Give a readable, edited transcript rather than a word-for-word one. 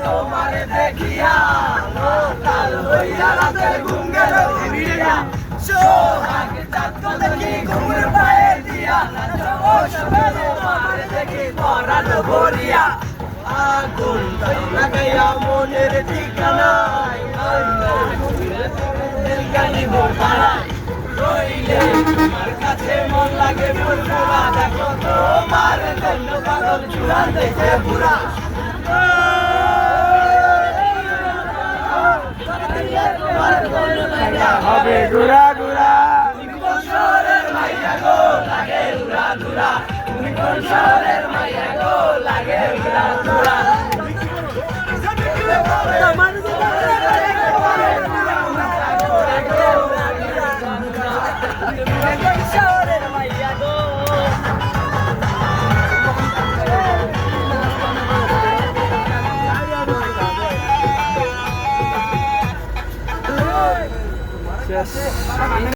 তোমারে দেখিয়া কাল হইয়া রাতের ঘুম গেল ফিরিয়া সোহাগ চাঁদ দেখি ঘুমের পায়ে দিয়া তোমারে দেখি পরানো ভরিয়া আগুন লাগাইয়া মনের ঠিকানায় দিলকানি বোঝায় রইলে তোমার কাছে মন লাগে ফুলপুরা দেখো তোমার জন্য পাগল চূড়া দেখে পুরা হবে ঘুরা ঘুরা শহরের মাইয়া গো লাগে উড়া ধুরা শহরের মাইয়া গো লাগে উড়া ধুরা শহরের মাইয়া গো শেষ